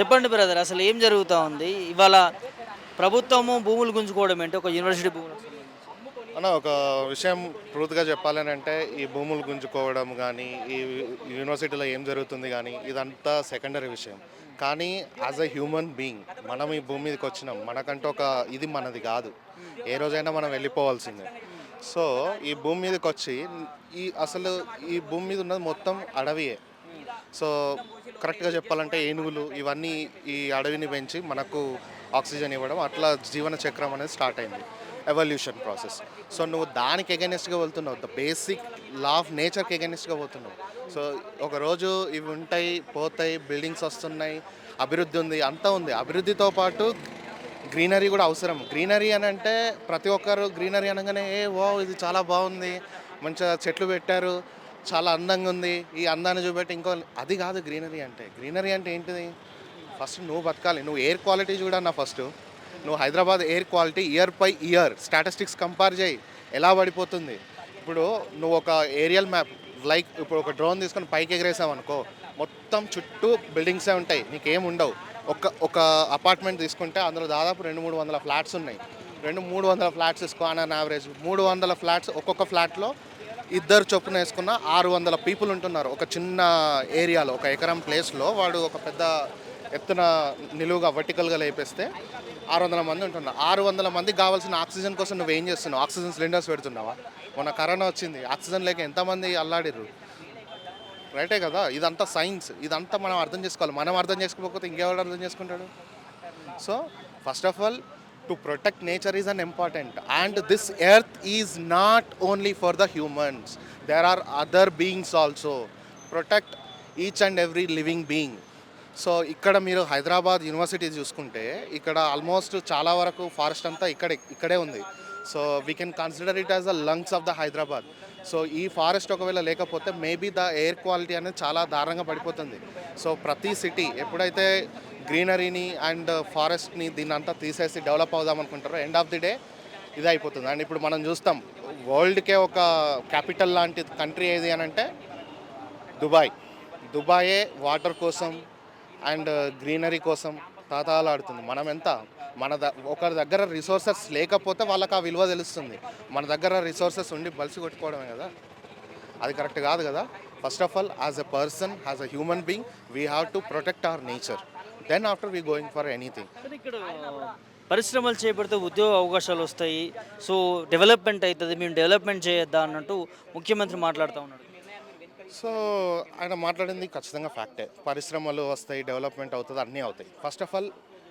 చెప్పండి బ్రదర్, అసలు ఏం జరుగుతా ఉంది ఇవాళ? ప్రభుత్వము భూములు గుంజుకోవడం ఏంటి? ఒక యూనివర్సిటీ భూములకు సంబంధించి. అన్న ఒక విషయం ట్రూత్‌గా చెప్పాలనంటే, ఈ భూములు గుంజుకోవడం గానీ, ఈ యూనివర్సిటీలో ఏం జరుగుతుంది గానీ, ఇదంతా సెకండరీ విషయం. కానీ యాజ్ ఎ హ్యూమన్ బీయింగ్ మనం ఈ భూమి మీదకొచ్చినాం. మనకంటూ ఒక ఇది మనది గాదు. ఏ రోజైనా మనం వెళ్ళిపోవాల్సిందే. సో, ఈ భూమి మీదకొచ్చి అసలు ఈ భూమి మీద ఉన్నది మొత్తం అడవియే. సో, కరెక్ట్‌గా చెప్పాలంటే ఏనుగులు ఇవన్నీ ఈ అడవిని పెంచి మనకు ఆక్సిజన్ ఇవ్వడం, అట్లా జీవన చక్రం అనేది స్టార్ట్ అయింది. Evolution process. సో, నువ్వు దానికి ఎగైనెస్ట్‌గా వెళ్తున్నావు. ద బేసిక్ లా ఆఫ్ నేచర్‌కి ఎగైనెస్ట్‌గా పోతున్నావు. సో, ఒకరోజు ఇవి ఉంటాయి, పోతాయి, బిల్డింగ్స్ వస్తున్నాయి, అభివృద్ధి ఉంది, అంతా ఉంది. అభివృద్ధితో పాటు గ్రీనరీ కూడా అవసరం. గ్రీనరీ అనంటే ప్రతి ఒక్కరు గ్రీనరీ అనగానే వావ్! ఇది చాలా బాగుంది. మంచిగా చెట్లు పెట్టారు. చాలా అందంగా ఉంది. ఈ అందాన్ని చూపెట్టి అది కాదు గ్రీనరీ అంటే. గ్రీనరీ అంటే ఏంటిది? ఫస్ట్ నువ్వు బతకాలి. నువ్వు ఎయిర్ క్వాలిటీ చూడన్నా ఫస్టు. నువ్వు Hyderabad air quality year by year statistics compare చేయి. ఎలా పడిపోతుంది? ఇప్పుడు నువ్వు ఒక ఏరియల్ మ్యాప్ లైక్ ఇప్పుడు ఒక డ్రోన్ తీసుకొని పైకి ఎగరేసావనుకో, మొత్తం చుట్టూ బిల్డింగ్సే ఉంటాయి. నీకేముండవు. ఒక అపార్ట్మెంట్ తీసుకుంటే అందులో దాదాపు 200, 300 ఫ్లాట్స్ ఉన్నాయి. 200, 300 ఫ్లాట్స్ తీసుకో ఆన్ యావరేజ్. 300 ఫ్లాట్స్ ఒక్కొక్క ఫ్లాట్‌లో ఇద్దరు చొప్పున వేసుకున్న 600 పీపుల్ ఉంటున్నారు. ఒక చిన్న ఏరియాలో, ఒక ఎకరం ప్లేస్‌లో వాడు ఒక పెద్ద ఎత్తున నిలువుగా వర్టికల్‌గా లేపేస్తే 600 మంది ఉంటున్నారు. 600 మందికి కావాల్సిన ఆక్సిజన్ కోసం నువ్వేం చేస్తున్నావు? ఆక్సిజన్ సిలిండర్స్ పెడుతున్నావా? మొన్న కరోనా వచ్చింది. ఆక్సిజన్ లేక ఎంతమంది అల్లాడిర్రు. రైటే కదా! ఇదంతా సైన్స్. ఇదంతా మనం అర్థం చేసుకోవాలి. మనం అర్థం చేసుకోకపోతే ఇంకెవడు అర్థం చేసుకుంటాడు? So, first of all to protect nature is an important, and this earth is not only for the humans. There are other beings also. Protect each and every living being. So ఇక్కడ మీరు Hyderabad university చూసుకుంటే ఇక్కడ almost చాలా వరకు forest అంతా ఇక్కడే ఉంది. So we can consider it as the lungs of the Hyderabad. So ఈ ఫారెస్ట్ ఒకవేళ లేకపోతే మేబీ ద ఎయిర్ క్వాలిటీ అనేది చాలా దారుణంగా పడిపోతుంది. సో ప్రతి సిటీ ఎప్పుడైతే గ్రీనరీని అండ్ ఫారెస్ట్ని దీన్ని అంతా తీసేసి డెవలప్ అవుదాం అనుకుంటారో ఎండ్ ఆఫ్ ది డే ఇది అయిపోతుంది. అండ్ ఇప్పుడు మనం చూస్తాం వరల్డ్కే ఒక క్యాపిటల్ లాంటి కంట్రీ ఏది అని అంటే దుబాయే వాటర్ కోసం అండ్ గ్రీనరీ కోసం తాతాలాడుతుంది. మనం ఎంత ఒకరి దగ్గర రిసోర్సెస్ లేకపోతే వాళ్ళకి ఆ విలువ తెలుస్తుంది. మన దగ్గర రిసోర్సెస్ ఉండి బలిసి కొట్టుకోవడమే కదా, అది కరెక్ట్ కాదు కదా. First of all as a person, as a human being, we have to protect our nature. Then after we going for anything. కానీ ఇక్కడ పరిశ్రమలు చేపడితే ఉద్యోగ అవకాశాలు వస్తాయి. సో డెవలప్‌మెంట్ అయితది. మేము డెవలప్‌మెంట్ చేయొద్దా అన్నట్టు ముఖ్యమంత్రి మాట్లాడుతా ఉన్నాడు. సో ఆయన మాట్లాడింది ఖచ్చితంగా ఫ్యాక్టే. పరిశ్రమలు వస్తాయి, డెవలప్మెంట్ అవుతుంది, అన్నీ అవుతాయి. ఫస్ట్ ఆఫ్ ఆల్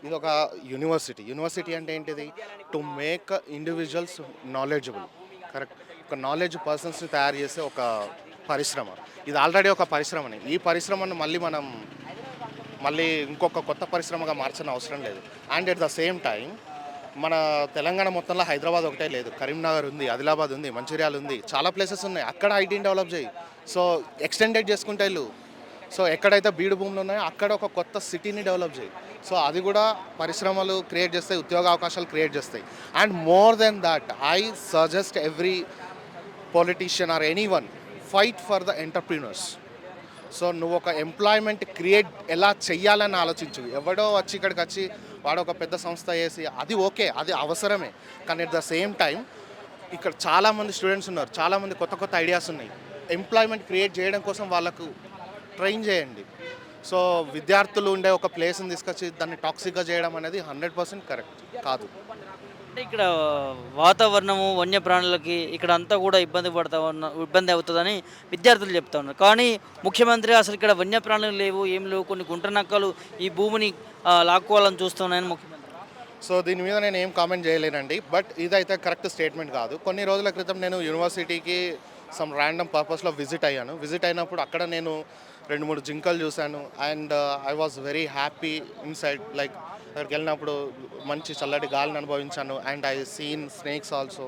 ఇది ఒక యూనివర్సిటీ. యూనివర్సిటీ అంటే ఏంటిది? To make individuals knowledgeable. Correct. ఒక నాలెడ్జ్ పర్సన్స్ని తయారు చేసే ఒక పరిశ్రమ. ఇది ఆల్రెడీ ఒక పరిశ్రమని. ఈ పరిశ్రమను మళ్ళీ ఇంకొక కొత్త పరిశ్రమగా మార్చిన అవసరం లేదు. And at the same time మన తెలంగాణ మొత్తంలో హైదరాబాద్ ఒకటే లేదు. కరీంనగర్ ఉంది, ఆదిలాబాద్ ఉంది, మంచిర్యాల ఉంది, చాలా ప్లేసెస్ ఉన్నాయి. అక్కడ ఐటీని డెవలప్ చేయి. సో ఎక్స్టెండెడ్ చేసుకుంటే వెళ్ళు. సో ఎక్కడైతే బీడు భూములు ఉన్నాయో అక్కడ ఒక కొత్త సిటీని డెవలప్ చేయి. సో అది కూడా పరిశ్రమలు క్రియేట్ చేస్తాయి, ఉద్యోగ అవకాశాలు క్రియేట్ చేస్తాయి. And more than that I suggest every politician are anyone fight for the entrepreneurs. So నువ్వు ఒక ఎంప్లాయ్మెంట్ క్రియేట్ ఎలా చెయ్యాలని ఆలోచించు. ఎవడో వచ్చి ఇక్కడికి వచ్చి వాడు ఒక పెద్ద సంస్థ వేసి అది ఓకే, అది అవసరమే. కానీ అట్ ద సేమ్ టైం ఇక్కడ చాలామంది స్టూడెంట్స్ ఉన్నారు, చాలామంది కొత్త కొత్త ఐడియాస్ ఉన్నాయి. ఎంప్లాయ్మెంట్ క్రియేట్ చేయడం కోసం వాళ్ళకు ట్రైన్ చేయండి. సో విద్యార్థులు ఉండే ఒక ప్లేస్ని తీసుకొచ్చి దాన్ని టాక్సిక్గా చేయడం అనేది 100% కరెక్ట్ కాదు. అంటే ఇక్కడ వాతావరణము, వన్యప్రాణులకి ఇక్కడ అంతా కూడా ఇబ్బంది అవుతుందని విద్యార్థులు చెప్తా ఉన్నారు. కానీ ముఖ్యమంత్రి అసలు ఇక్కడ వన్యప్రాణులు లేవు, ఏం లేవు, కొన్ని గుంట నక్కలు ఈ భూమిని లాక్కోవాలని చూస్తున్నాయని ముఖ్యమంత్రి. సో దీని మీద నేను ఏం కామెంట్ చేయలేనండి. బట్ ఇదైతే కరెక్ట్ స్టేట్మెంట్ కాదు. కొన్ని రోజుల క్రితం నేను యూనివర్సిటీకి సమ్ ర్యాండమ్ పర్పస్లో విజిట్ అయ్యాను. విజిట్ అయినప్పుడు అక్కడ నేను 2-3 జింకలు చూశాను. And I was very happy inside. Like అక్కడికి వెళ్ళినప్పుడు మంచి చల్లటి గాలిని అనుభవించాను. And I seen snakes also.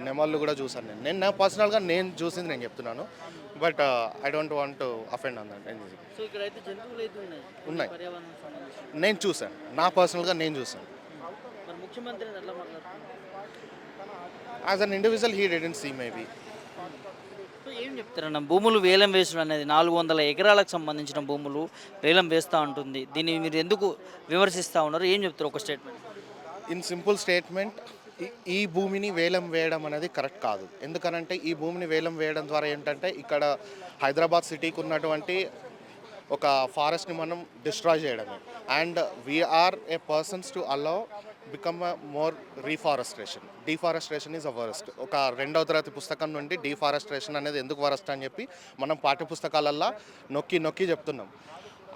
నెమళ్ళు కూడా చూశాను. నేను పర్సనల్గా నేను చూసింది నేను చెప్తున్నాను. But I don't want to offend on that. So ఇక్కడైతే జంతువులు అయితే ఉన్నాయి. పర్యావరణం సంబంధించి. నేను చూశాను, నా పర్సనల్గా నేను చూశాను. మరి ముఖ్యమంత్రి ఎట్లా మాట్లాడుతున్నారు? As an individual he didn't see maybe. So ఏం చెప్తారన్న భూములు వేలం వేసడం అనేది 400 ఎకరాలకు సంబంధించిన భూములు వేలం వేస్తూ ఉంటుంది. దీన్ని మీరు ఎందుకు విమర్శిస్తూ ఉన్నారు? ఏం చెప్తారు ఒక స్టేట్మెంట్? ఇన్ సింపుల్ స్టేట్మెంట్, ఈ భూమిని వేలం వేయడం అనేది కరెక్ట్ కాదు. ఎందుకనంటే ఈ భూమిని వేలం వేయడం ద్వారా ఏంటంటే ఇక్కడ హైదరాబాద్ సిటీకి ఉన్నటువంటి ఒక ఫారెస్ట్ని మనం డిస్ట్రాయ్ చేయడమే. And we are a persons to allow become more deforestation is a worst. ఒక 2వ తరగతి పుస్తకం నుండి డిఫారెస్ట్రేషన్ అనేది ఎందుకు వరస్ట్ అని చెప్పి మనం పాఠ్యపుస్తకాలల్లో నొక్కి నొక్కి చెప్తున్నాం.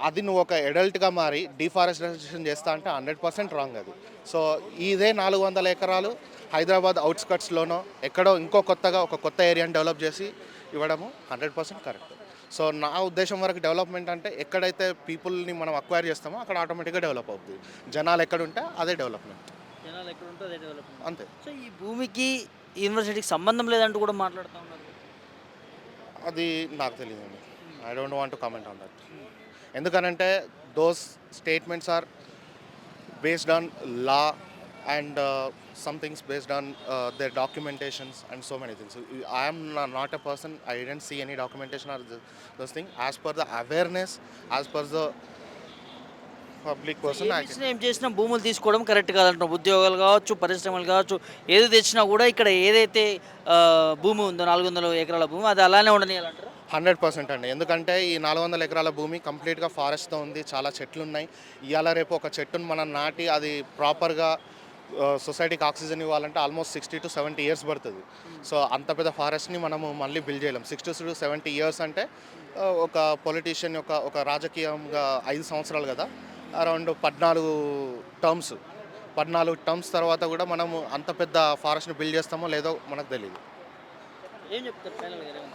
అది నువ్వు ఒక అడల్ట్గా మారి డిఫారెస్ట్రేషన్ చేస్తా అంటే 100% రాంగ్ అది. సో ఇదే 400 ఎకరాలు హైదరాబాద్ అవుట్స్కట్స్లోనో ఎక్కడో ఇంకో కొత్తగా ఒక కొత్త ఏరియాని డెవలప్ చేసి ఇవ్వడము 100% కరెక్ట్. సో నా ఉద్దేశం వరకు డెవలప్మెంట్ అంటే ఎక్కడైతే పీపుల్ని మనం అక్వైర్ చేస్తామో అక్కడ ఆటోమేటిక్గా డెవలప్ అవుతుంది. జనాలు ఎక్కడ ఉంటే అదే డెవలప్మెంట్, జనాలు ఎక్కడ ఉంటే అదే డెవలప్మెంట్. అంతే. సో ఈ భూమికి యూనివర్సిటీకి సంబంధం లేదంటూ కూడా మాట్లాడుతూ ఉన్నారు. అది నాకు తెలియదండి. I don't want to comment on that. ఎందుకనంటే those statements are based on law and some things based on their documentations and so many things. I am not a person, I didn't see any documentation or those things. As per the awareness, as per the public person, I can... ఏం చేసినా భూములు తీసుకోవడం correct కాదంటున్నాం. ఉద్యోగాలు కావచ్చు, పరిశ్రమలు కావచ్చు, ఏది తెచ్చినా కూడా ఇక్కడ ఏదైతే భూమి ఉందో 400 ఎకరాల భూమి అది అలానే ఉండనియాలంటారు. 100% అండి. ఎందుకంటే ఈ 400 ఎకరాల భూమి కంప్లీట్గా ఫారెస్ట్తో ఉంది. చాలా చెట్లు ఉన్నాయి. ఇవాళ రేపు ఒక చెట్టును మనం నాటి అది ప్రాపర్గా సొసైటీకి ఆక్సిజన్ ఇవ్వాలంటే ఆల్మోస్ట్ 60 to 70 years పడుతుంది. సో అంత పెద్ద ఫారెస్ట్ని మనము మళ్ళీ బిల్డ్ చేయలేం. 60 to 70 years అంటే ఒక పొలిటీషియన్ ఒక రాజకీయంగా 5 సంవత్సరాలు కదా, అరౌండ్ 14 టర్మ్స్ తర్వాత కూడా మనము అంత పెద్ద ఫారెస్ట్ని బిల్డ్ చేస్తామో లేదో మనకు తెలియదు. ఏం చెప్తారు ఫైనల్గా?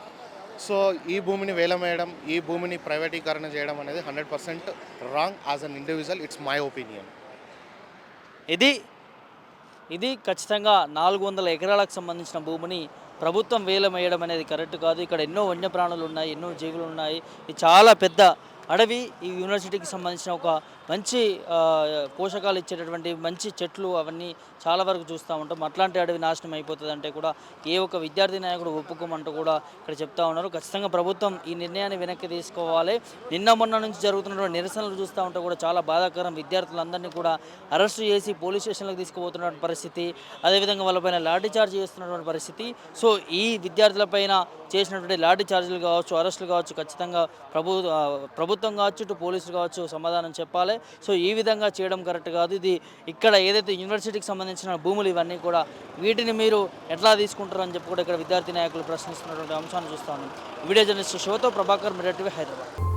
సో ఈ భూమిని వేలం వేయడం, ఈ భూమిని ప్రైవేటీకరణ చేయడం అనేది 100% wrong. As an individual it's my opinion. ఇది ఖచ్చితంగా 400 ఎకరాలకు సంబంధించిన భూమిని ప్రభుత్వం వేలం వేయడం అనేది కరెక్ట్ కాదు. ఇక్కడ ఎన్నో వన్యప్రాణులు ఉన్నాయి, ఎన్నో జీవులు ఉన్నాయి. ఇది చాలా పెద్ద అడవి. ఈ యూనివర్సిటీకి సంబంధించిన ఒక మంచి పోషకాలు ఇచ్చేటటువంటి మంచి చెట్లు అవన్నీ చాలా వరకు చూస్తూ ఉంటాం. అట్లాంటి అడవి నాశనం అయిపోతుంది అంటే కూడా ఏ ఒక్క విద్యార్థి నాయకుడు ఒప్పుకోమంటూ కూడా ఇక్కడ చెప్తా ఉన్నారు. ఖచ్చితంగా ప్రభుత్వం ఈ నిర్ణయాన్ని వెనక్కి తీసుకోవాలి. నిన్న మొన్న నుంచి జరుగుతున్నటువంటి నిరసనలు చూస్తూ ఉంటే కూడా చాలా బాధాకరం. విద్యార్థులందరినీ కూడా అరెస్టు చేసి పోలీస్ స్టేషన్లకు తీసుకుపోతున్నటువంటి పరిస్థితి, అదేవిధంగా వాళ్ళపైన లాఠీ చార్జ్ చేస్తున్నటువంటి పరిస్థితి. సో ఈ విద్యార్థులపైన చేసినటువంటి లాఠీ చార్జీలు కావచ్చు, అరెస్టులు కావచ్చు, ఖచ్చితంగా ప్రభుత్వం కావచ్చు, ఇటు పోలీసులు కావచ్చు సమాధానం చెప్పాలి. సో ఈ విధంగా చేయడం కరెక్ట్ కాదు. ఇది ఇక్కడ ఏదైతే యూనివర్సిటీకి సంబంధించిన భూములు ఇవన్నీ కూడా వీటిని మీరు ఎట్లా తీసుకుంటారు అని చెప్పి కూడా ఇక్కడ విద్యార్థి నాయకులు ప్రశ్నిస్తున్నటువంటి అంశాన్ని చూస్తాను. వీడియో జర్నలిస్ట్ శివతో ప్రభాకర్, మిర్రర్ టీవీ, హైదరాబాద్.